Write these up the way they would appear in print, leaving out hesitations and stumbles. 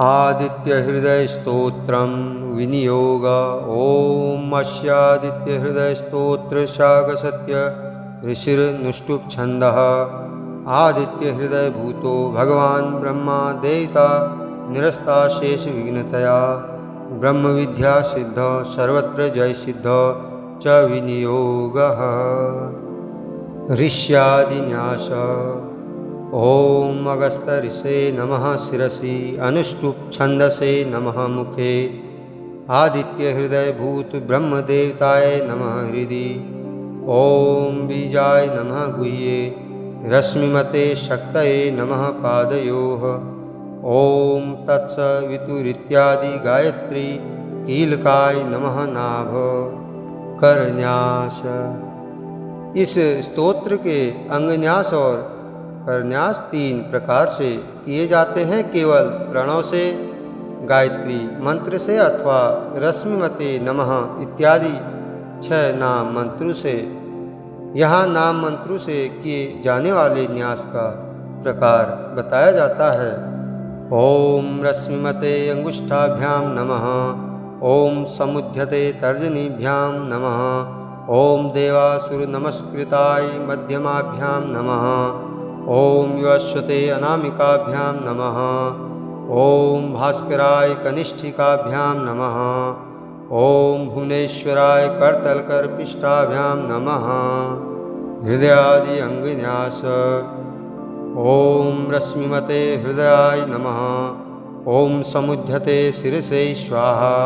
आदित्यहृदयस्तोत्रं विनियोग। ॐ अस्यादित्यहृदयस्तोत्र शागसत्य ऋषिर्नुष्टुप् छन्दः। आदित्यहृदयभूतो भगवान् ब्रह्मा देवता निरस्ताशेष विघ्नतया। ब्रह्मविद्या सिद्ध सर्वत्र जयसिद्ध च विनियोगः। ऋष्यादिन्यास। ॐ अगस्त्य नमः शिरसि अनुष्टुप् छन्दसे नमः मुखे। आदित्यहृदयभूत ब्रह्मदेवताय नमः हृदि। ॐ बीजाय नमः गुह्ये रश्मिमते शक्तये नमः पादयोः। ॐ तत्सवितुरित्यादि गायत्री कीलकाय नमः नाभ। करन्यास। इस स्तोत्र के अंगन्यास और करन्यास 3 प्रकार से किए जाते हैं। केवल प्रणव से, गायत्री मंत्र से अथवा रश्मिमते नमः इत्यादि 6 नाम मंत्रों से। यहाँ नाम मंत्रों से किए जाने वाले न्यास का प्रकार बताया जाता है। ओम रश्मिमते अंगुष्ठाभ्याम नमः। ओम समुद्यते तर्जनीभ्याम नमः। ओम देवासुर नमस्कृताय मध्यमाभ्याम नमः। ओम युअश्वते अनामिकाभ्याम नमः। ओम भास्कराय कनिष्ठिकाभ्याम नमः। ओम भुवनेश्वराय करतलकरपिष्ठाभ्याम नमः। हृदयादि अंगन्यास। ओम रश्मिमते हृदयाय नमः। ओम समुद्यते शिरसे स्वाहा।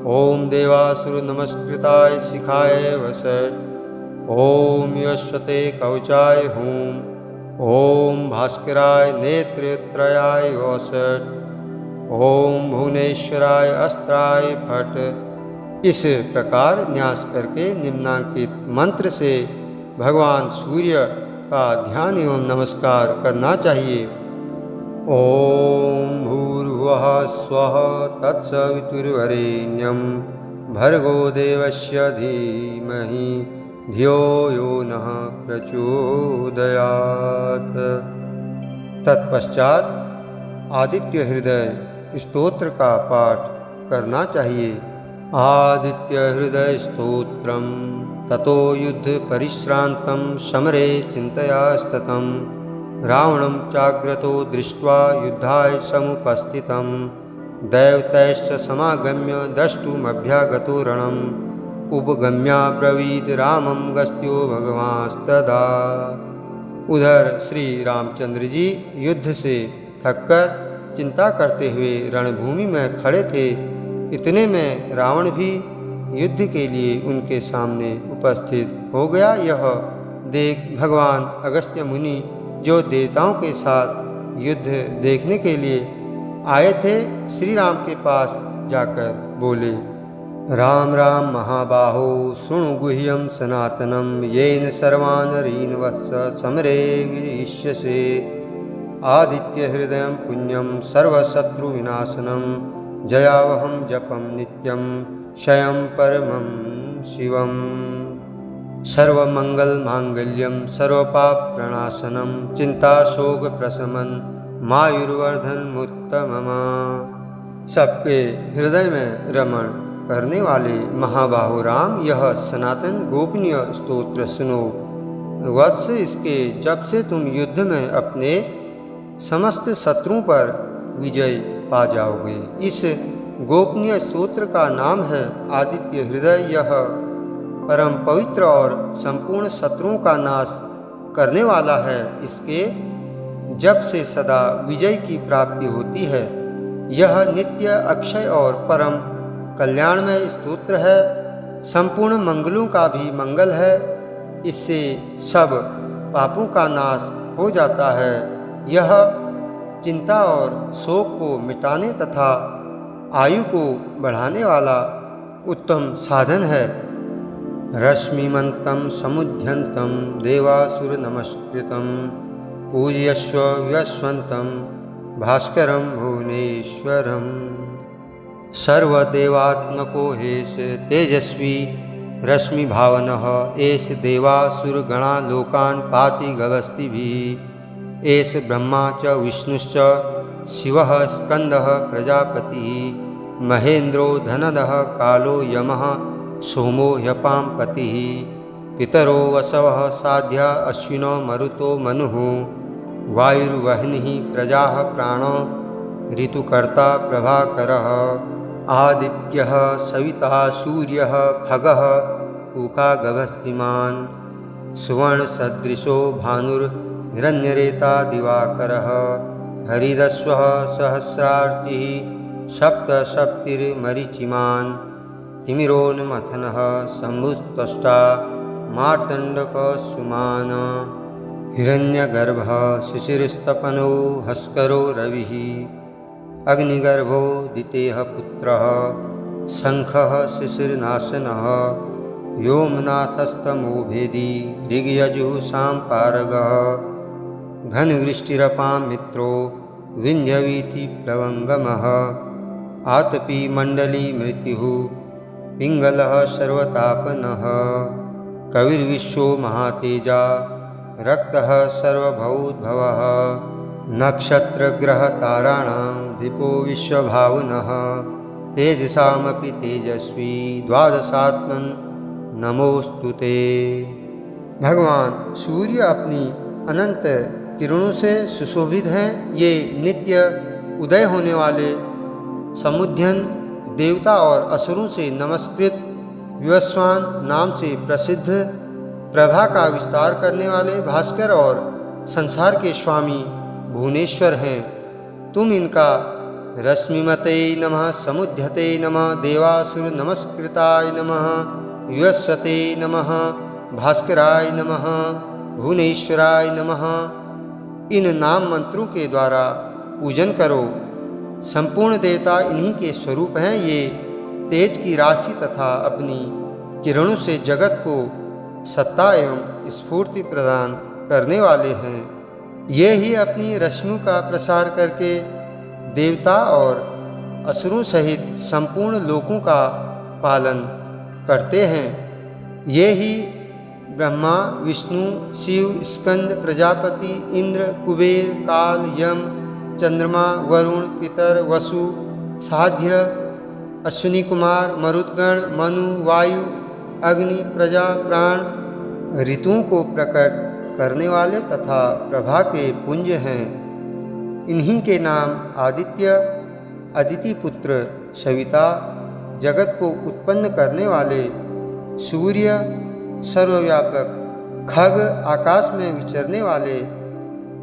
ओम देवासुर नमस्कृताय शिखाय वसत्। ओम यश्वते कवचाय हूं। ओम भास्कराय नेत्रत्रयाय वसत्। ओम भुवनेश्वराय अस्त्राय फट। इस प्रकार न्यास करके निम्नांकित मंत्र से भगवान सूर्य का ध्यान एवं नमस्कार करना चाहिए। ओम भूर्भुवः स्वः तत्सवितुर्वरेण्यं भर्गो देवस्य धीमहि धियो यो नः प्रचोदयात्। तत्पश्चात आदित्य हृदय स्तोत्र का पाठ करना चाहिए। आदित्य हृदय स्तोत्रम ततो युद्ध परिश्रांतं समरे चिंतया स्ततं। रावणं चाग्रतो दृष्ट्वा युद्धाय समुपस्थितं। दैवतैश्च समागम्य द्रष्टुमभ्यागतो रणम्। उपगम्याब्रवीद रामं गस्त्यो भगवांस्तदा। उधर श्री रामचंद्र जी युद्ध से थककर चिंता करते हुए रणभूमि में खड़े थे। इतने में रावण भी युद्ध के लिए उनके सामने उपस्थित हो गया। यह देख भगवान अगस्त्य मुनि जो देवताओं के साथ युद्ध देखने के लिए आए थे, श्री राम के पास जाकर बोले, राम राम महाबाहो शृणु गुह्यं सनातनं। येन सर्वानरीन् वत्स समरे विष्यसे। आदित्य हृदयं पुण्यं सर्वशत्रुविनाशनं। जयावहं जपं नित्यं क्षयं परमं शिवम्। सर्वमंगलमांगल्यं सर्वपापप्रणाशनं। चिंताशोकप्रशमनं मायुर्वर्धनमुत्तमम्। सबके हृदय में रमण करने वाले महाबाहु राम, यह सनातन गोपनीय स्तोत्र सुनो। वत्स, इसके जप से तुम युद्ध में अपने समस्त शत्रुओं पर विजय पा जाओगे। इस गोपनीय स्तोत्र का नाम है आदित्य हृदय। यह परम पवित्र और संपूर्ण शत्रुओं का नाश करने वाला है। इसके जप से सदा विजय की प्राप्ति होती है। यह नित्य अक्षय और परम कल्याणमय स्तोत्र है। संपूर्ण मंगलों का भी मंगल है। इससे सब पापों का नाश हो जाता है। यह चिंता और शोक को मिटाने तथा आयु को बढ़ाने वाला उत्तम साधन है। रश्मिमन्तं समुद्यन्तं देवासुर नमस्कृतं। पूज्यस्व व्यस्वन्तं भास्करं भुवनेश्वरम्। सर्वदेवात्मको हेश तेजस्वी रश्मि भावनः। एष देवासुरगणा लोकान् पाति गवस्तिभिः। एष ब्रह्मा च विष्णुश्च शिवः स्कंदः प्रजापतिः महेन्द्रो धनदः कालो यमः सोमो ह्यपां पतिः पितरो वसवः साध्या अश्विनो मरुतो मनुः वायुर्वह्निः प्रजाः प्राणो ऋतुकर्ता प्रभाकरः आदित्यः सविता सूर्यः खगः पूका गभस्तिमान् सुवर्णसदृशो भानुर्हिरण्यरेता दिवाकरः हरिदस्वः सहस्रार्चिः सप्तसप्तिर्मरीचिमान् तिमिरोन्मथनः शम्भुस्त्वष्टा मार्तण्डकसुमान् हिरण्यगर्भः शिशिरस्तपनो हस्करो रविः अग्निगर्भो दितेः पुत्रः शङ्खः शिशिरनाशनः व्योमनाथस्तमोभेदी ऋग्यजुः साम्पारगः घनवृष्टिरपां मित्रो विन्ध्यवीति प्लवङ्गमः आतपी मण्डली मृत्युः पिङ्गलः सर्वतापनः कविर्विश्वो महातेजा रक्तः सर्वभूद्भवः नक्षत्रग्रहताराणां दीपो विश्वभावनः तेजसामपि तेजस्वी द्वादशात्मन् नमोस्तु ते। भगवान सूर्य अपनी अनंत किरणों से सुशोभित हैं। ये नित्य उदय होने वाले समुद्यन देवता और असुरों से नमस्कृत विवस्वान नाम से प्रसिद्ध प्रभा का विस्तार करने वाले भास्कर और संसार के स्वामी भुवनेश्वर हैं। तुम इनका रश्मिमते नमः समुद्यते नमः देवासुर नमस्कृताय नमः विवस्वते नमः भास्कराय नमः भुवनेश्वराय नमः इन नाम मंत्रों के द्वारा पूजन करो। संपूर्ण देवता इन्हीं के स्वरूप हैं। ये तेज की राशि तथा अपनी किरणों से जगत को सत्ता एवं स्फूर्ति प्रदान करने वाले हैं। ये ही अपनी रश्मियों का प्रसार करके देवता और असुरों सहित संपूर्ण लोकों का पालन करते हैं। ये ही ब्रह्मा विष्णु शिव स्कंद प्रजापति इंद्र कुबेर काल यम चंद्रमा वरुण पितर वसु साध्य अश्विनी कुमार मरुदगण मनु वायु अग्नि प्रजा प्राण ऋतुओं को प्रकट करने वाले तथा प्रभा के पुंज हैं। इन्हीं के नाम आदित्य अदिति पुत्र सविता जगत को उत्पन्न करने वाले सूर्य सर्वव्यापक खग आकाश में विचरने वाले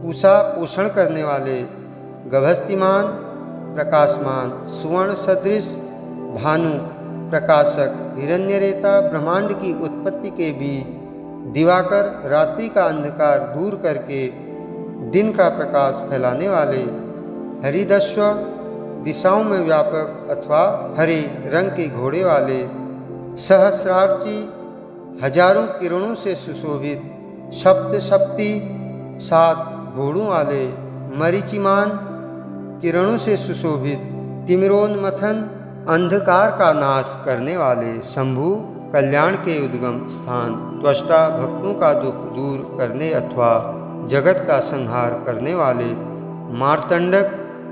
पूषा पोषण करने वाले गभस्तिमान प्रकाशमान सुवर्ण सदृश भानु प्रकाशक हिरण्यरेता ब्रह्मांड की उत्पत्ति के बीच दिवाकर रात्रि का अंधकार दूर करके दिन का प्रकाश फैलाने वाले हरिदस्व दिशाओं में व्यापक अथवा हरे रंग के घोड़े वाले सहस्रार्ची हजारों किरणों से सुशोभित सप्तसप्ती 7 घोड़ों वाले मरीचिमान किरणों से सुशोभित तिमिरोन्मथन अंधकार का नाश करने वाले शंभु कल्याण के उद्गम स्थान त्वष्टा भक्तों का दुख दूर करने अथवा जगत का संहार करने वाले मार्तंडक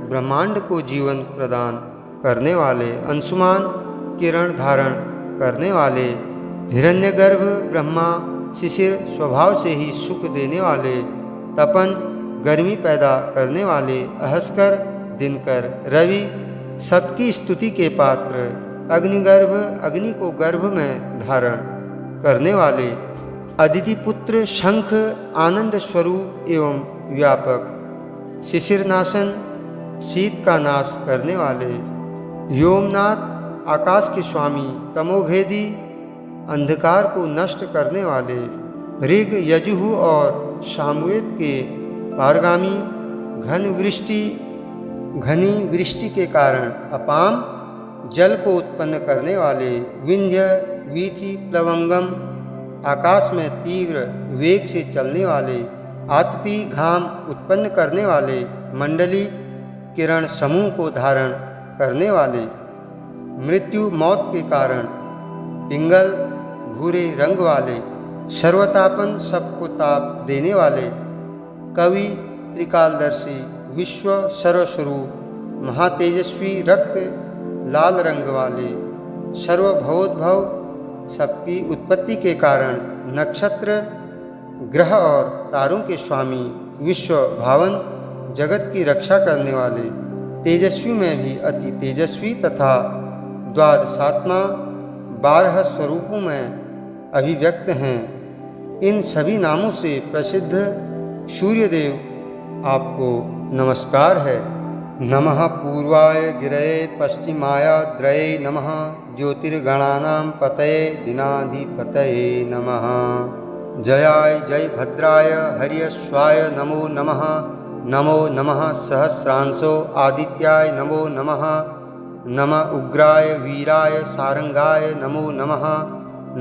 ब्रह्मांड को जीवन प्रदान करने वाले अंशुमान किरण धारण करने वाले हिरण्यगर्भ ब्रह्मा शिशिर स्वभाव से ही सुख देने वाले तपन गर्मी पैदा करने वाले अहस्कर दिनकर रवि सबकी स्तुति के पात्र अग्निगर्भ अग्नि को गर्भ में धारण करने वाले अदिति पुत्र शंख आनंद स्वरूप एवं व्यापक शिशिरनाशन शीत का नाश करने वाले व्योमनाथ आकाश के स्वामी तमोभेदी अंधकार को नष्ट करने वाले ऋग यजुः और सामवेद के पारगामी घनी वृष्टि के कारण अपाम जल को उत्पन्न करने वाले विंध्य वीथि प्लवंगम आकाश में तीव्र वेग से चलने वाले आतपी घाम उत्पन्न करने वाले मंडली किरण समूह को धारण करने वाले मृत्यु मौत के कारण पिंगल भूरे रंग वाले सर्वतापन सबको ताप देने वाले कवि त्रिकालदर्शी विश्व सर्वस्वरूप महातेजस्वी रक्त लाल रंग वाले सर्वभवोद्भव सबकी उत्पत्ति के कारण नक्षत्र ग्रह और तारों के स्वामी विश्व भावन जगत की रक्षा करने वाले तेजस्वी में भी अति तेजस्वी तथा द्वादशात्मा 12 स्वरूपों में अभिव्यक्त हैं। इन सभी नामों से प्रसिद्ध सूर्यदेव आपको नमस्कार है। नमः पूर्वाय गिरये पश्चिमायाद्रये नमः ज्योतिर्गणानां पतये दिनाधिपतये नमः। जयाय जय भद्राय हर्यश्वाय नमो नमः। नमो नमः सहस्रांशो आदित्याय नमो नमः। नमः उग्राय वीराय सारंगाय नमो नमः।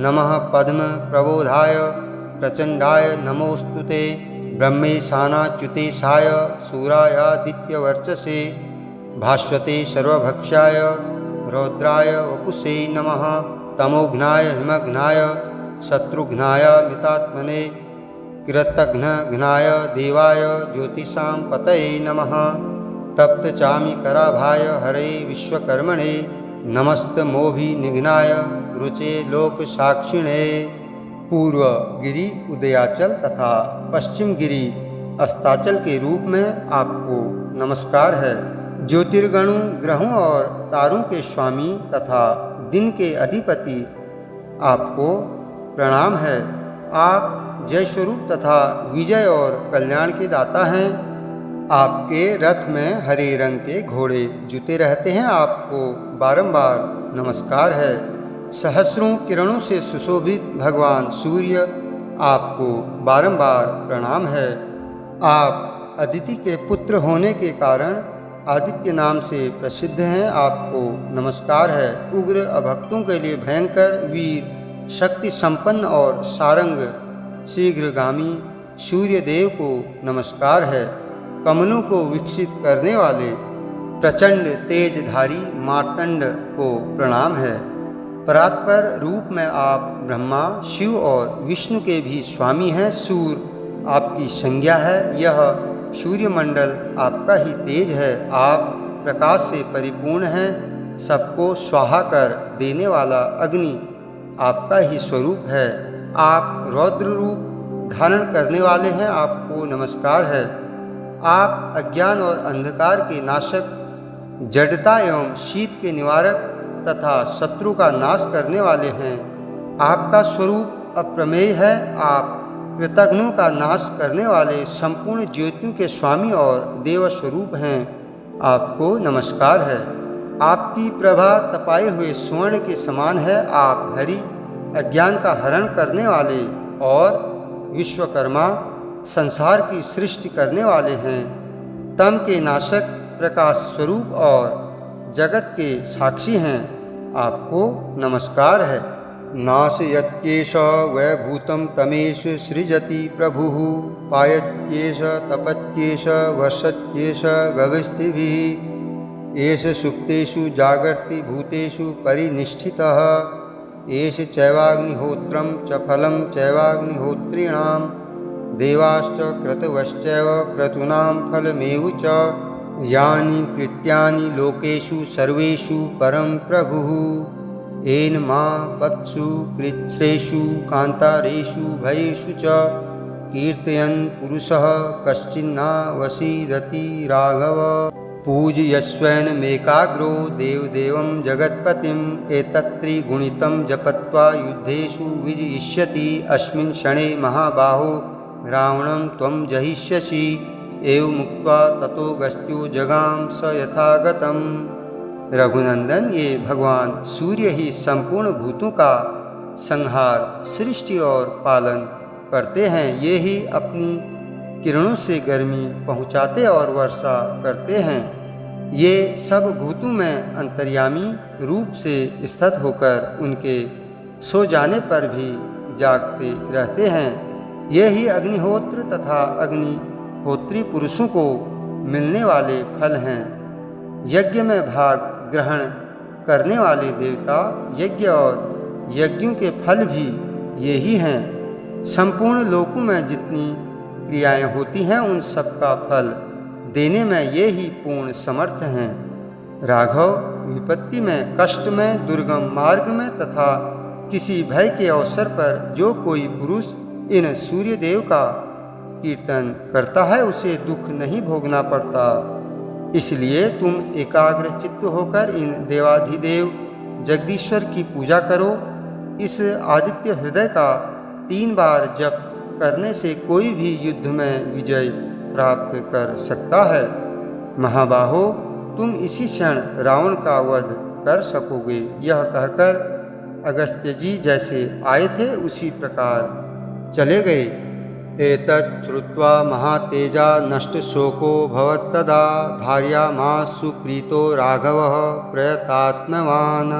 नमः पद्म प्रबोधाय प्रचंडाय नमोस्तुते। ब्रह्मेशानाच्युतेशाय सूरायादित्यवर्चसे भास्वते सर्वभक्षाय रौद्राय वपुषे नमः। तमोघ्नाय हिमघ्नाय शत्रुघ्नाय मितात्मने कृतघ्नघ्नाय देवाय ज्योतिषां पतये नमः। तप्तचामीकराभाय हरे विश्वकर्मणे नमस्तमोभिनिघ्नाय रुचे लोकसाक्षिणे। पूर्व गिरि उदयाचल तथा पश्चिम गिरि अस्ताचल के रूप में आपको नमस्कार है। ज्योतिर्गणों ग्रहों और तारों के स्वामी तथा दिन के अधिपति आपको प्रणाम है। आप जय स्वरूप तथा विजय और कल्याण के दाता हैं। आपके रथ में हरे रंग के घोड़े जुते रहते हैं। आपको बारंबार नमस्कार है। सहस्रों किरणों से सुशोभित भगवान सूर्य आपको बारंबार प्रणाम है। आप अदिति के पुत्र होने के कारण आदित्य नाम से प्रसिद्ध हैं। आपको नमस्कार है। उग्र अभक्तों के लिए भयंकर वीर शक्ति संपन्न और सारंग शीघ्रगामी सूर्य देव को नमस्कार है। कमलों को विकसित करने वाले प्रचंड तेजधारी मार्तंड को प्रणाम है। परात्पर रूप में आप ब्रह्मा शिव और विष्णु के भी स्वामी हैं। सूर्य आपकी संज्ञा है। यह सूर्यमंडल आपका ही तेज है। आप प्रकाश से परिपूर्ण हैं। सबको स्वाहा कर देने वाला अग्नि आपका ही स्वरूप है। आप रौद्र रूप धारण करने वाले हैं। आपको नमस्कार है। आप अज्ञान और अंधकार के नाशक, जड़ता एवं शीत के निवारक तथा शत्रु का नाश करने वाले हैं। आपका स्वरूप अप्रमेय है। आप कृतघ्नों का नाश करने वाले संपूर्ण ज्योतियों के स्वामी और देव स्वरूप हैं। आपको नमस्कार है। आपकी प्रभा तपाए हुए स्वर्ण के समान है। आप हरि अज्ञान का हरण करने वाले और विश्वकर्मा संसार की सृष्टि करने वाले हैं। तम के नाशक, प्रकाश स्वरूप और जगत के साक्षी हैं। आपको नमस्कार है। नाशयत्येष वैभूतं तमेष सृजति प्रभुः। पायत्येष तपत्येष वर्षत्येष गविस्तिभिः। एष सुप्तेषु जागर्ति भूतेषु परिनिष्ठितः। एष चैवाग्निहोत्रं च फलं चैवाग्निहोत्रिणां। देवाश्च क्रतवश्चैव क्रतूनां फलमेव च। यानि कृत्यानि लोकेषु सर्वेषु परं प्रभुः। येन मा पत्सु कृच्छ्रेषु कान्तारेषु भयेषु च कीर्तयन् पुरुषः कश्चिन्ना वसीदति राघव। पूजयस्वैनमेकाग्रो देवदेवं जगत्पतिम्। एतत्त्रिगुणितं जपत्वा युद्धेषु विजयिष्यति। अस्मिन् क्षणे महाबाहो रावणं त्वं जहिष्यसि। एवं मुक्त्वा ततो गस्त्यो जगाम स यथागतम। रघुनंदन, ये भगवान सूर्य ही संपूर्ण भूतों का संहार, सृष्टि और पालन करते हैं। ये ही अपनी किरणों से गर्मी पहुँचाते और वर्षा करते हैं। ये सब भूतों में अंतर्यामी रूप से स्थित होकर उनके सो जाने पर भी जागते रहते हैं। ये ही अग्निहोत्र तथा अग्निहोत्री पुरुषों को मिलने वाले फल हैं। यज्ञ में भाग ग्रहण करने वाले देवता, यज्ञ और यज्ञों के फल भी ये ही हैं। संपूर्ण लोकों में जितनी क्रियाएं होती हैं उन सब का फल देने में ये ही पूर्ण समर्थ हैं। राघव, विपत्ति में, कष्ट में, दुर्गम मार्ग में तथा किसी भय के अवसर पर जो कोई पुरुष इन सूर्यदेव का कीर्तन करता है उसे दुख नहीं भोगना पड़ता। इसलिए तुम एकाग्र चित्त होकर इन देवाधिदेव जगदीश्वर की पूजा करो। इस आदित्य हृदय का 3 बार जप करने से कोई भी युद्ध में विजय प्राप्त कर सकता है। महाबाहो, तुम इसी क्षण रावण का वध कर सकोगे। यह कहकर अगस्त्य जी जैसे आए थे उसी प्रकार चले गए। एतत् श्रुत्वा महातेजा नष्टशोको भवत्तदा धार्यामासु प्रीतो राघवः प्रयतात्मवान्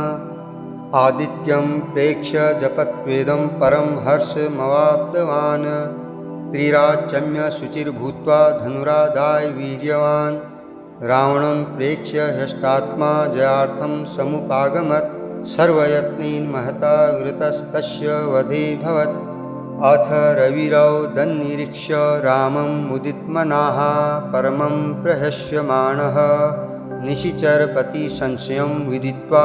आदित्यं प्रेक्ष्य जपत्वेदं परं हर्षमवाप्तवान् त्रिराचम्य शुचिर्भूत्वा धनुरादाय वीर्यवान् रावणं प्रेक्ष्य हष्टात्मा जयार्थं समुपागमत् सर्वयत्नेन महता वृतस्तस्य वधेऽभवत् अथ रविरौ दन्निरीक्ष्य रामं मुदितमनाः परमं प्रहस्यमाणः निशिचरपति संशयं विदित्वा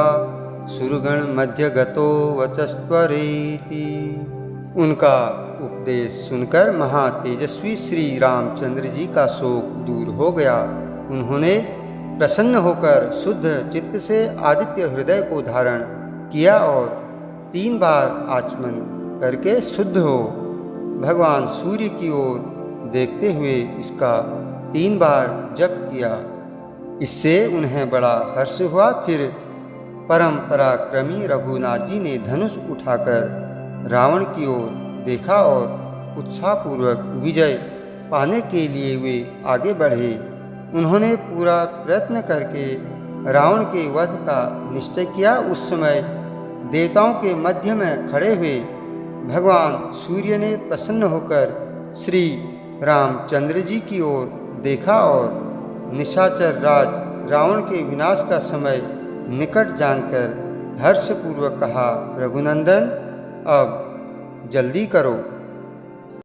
सुरगणमध्यगतो वचस्त्वरेति। उनका उपदेश सुनकर महातेजस्वी श्री रामचंद्र जी का शोक दूर हो गया। उन्होंने प्रसन्न होकर शुद्ध चित्त से आदित्य हृदय को धारण किया और 3 बार आचमन करके शुद्ध हो भगवान सूर्य की ओर देखते हुए इसका 3 बार जप किया। इससे उन्हें बड़ा हर्ष हुआ। फिर परम पराक्रमी रघुनाथ जी ने धनुष उठाकर रावण की ओर देखा और उत्साहपूर्वक विजय पाने के लिए वे आगे बढ़े। उन्होंने पूरा प्रयत्न करके रावण के वध का निश्चय किया। उस समय देवताओं के मध्य में खड़े हुए भगवान सूर्य ने प्रसन्न होकर श्री रामचंद्र जी की ओर देखा और निशाचर राज रावण के विनाश का समय निकट जानकर हर्षपूर्वक कहा, रघुनंदन अब जल्दी करो।